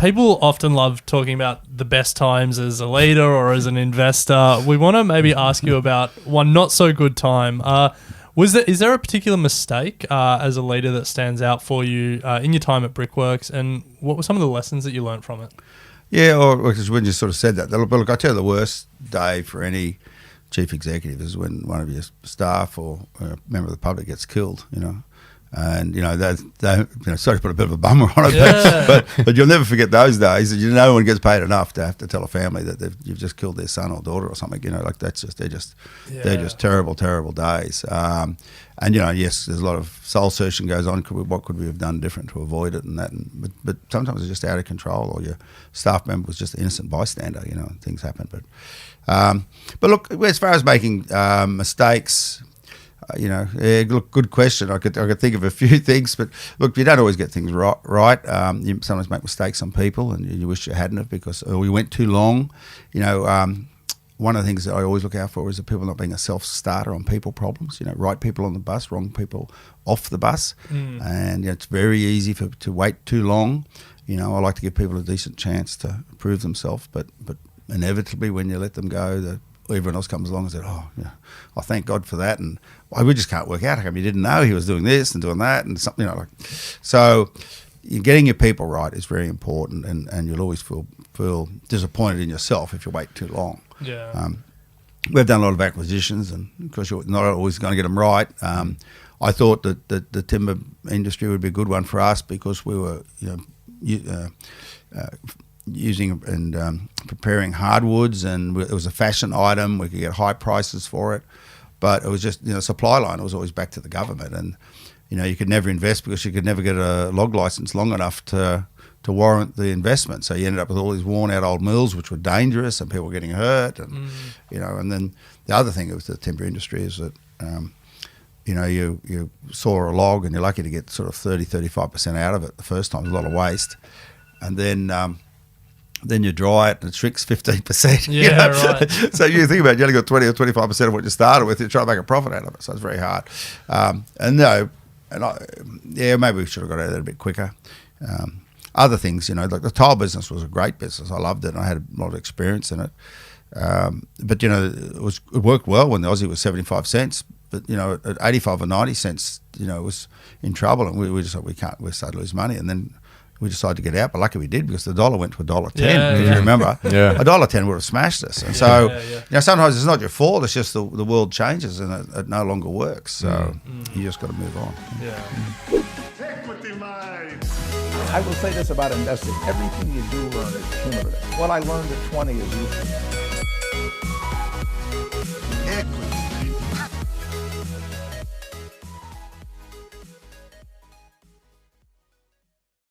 people often love talking about the best times as a leader or as an investor. We want to maybe ask you about one not so good time. Is there a particular mistake as a leader that stands out for you in your time at Brickworks, and what were some of the lessons that you learned from it? Yeah, or because when you sort of said that, but look, I tell you, the worst day for any chief executive is when one of your staff or a member of the public gets killed, And they sorry to put a bit of a bummer on it, but you'll never forget those days. No one gets paid enough to have to tell a family that you've just killed their son or daughter or something. They're just terrible days. Yes, there's a lot of soul searching goes on. What could we have done different to avoid it and that? But sometimes it's just out of control, or your staff member was just an innocent bystander. Things happen. But look, as far as making mistakes. Look, good question. I could think of a few things, but look, you don't always get things right. You sometimes make mistakes on people, and you wish you hadn't have or you went too long. One of the things that I always look out for is the people not being a self-starter on people problems. Right people on the bus, wrong people off the bus, and it's very easy to wait too long. I like to give people a decent chance to prove themselves, but inevitably when you let them go, everyone else comes along and says, I thank God for that, and we just can't work out how come you didn't know he was doing this and doing that and something, So getting your people right is very important, and you'll always feel disappointed in yourself if you wait too long. Yeah. We've done a lot of acquisitions, and of course you're not always going to get them right. I thought that the timber industry would be a good one for us because we were, using and preparing hardwoods, and it was a fashion item. We could get high prices for it, but it was just supply line. It was always back to the government, and you could never invest because you could never get a log license long enough to warrant the investment. So you ended up with all these worn out old mills, which were dangerous, and people were getting hurt. And and then the other thing with the timber industry is that you saw a log and you're lucky to get sort of 30-35% out of it the first time. There's a lot of waste, and then you dry it and it shrinks 15%. Yeah, right. So you think about it, you only got 20 or 25% of what you started with. You try to make a profit out of it, so it's very hard. Maybe we should have got out of it a bit quicker. Other things, like the tile business was a great business. I loved it, and I had a lot of experience in it. But it worked well when the Aussie was 75 cents. But at 85 or 90 cents, it was in trouble, and we just thought we started to lose money, and then we decided to get out, but lucky we did because the dollar went to $1.10. If you remember, $1.10 would have smashed us. And so, sometimes it's not your fault. It's just the world changes and it no longer works. So you just got to move on. Yeah. I will say this about investing: everything you do learn is cumulative. What I learned at 20 is useful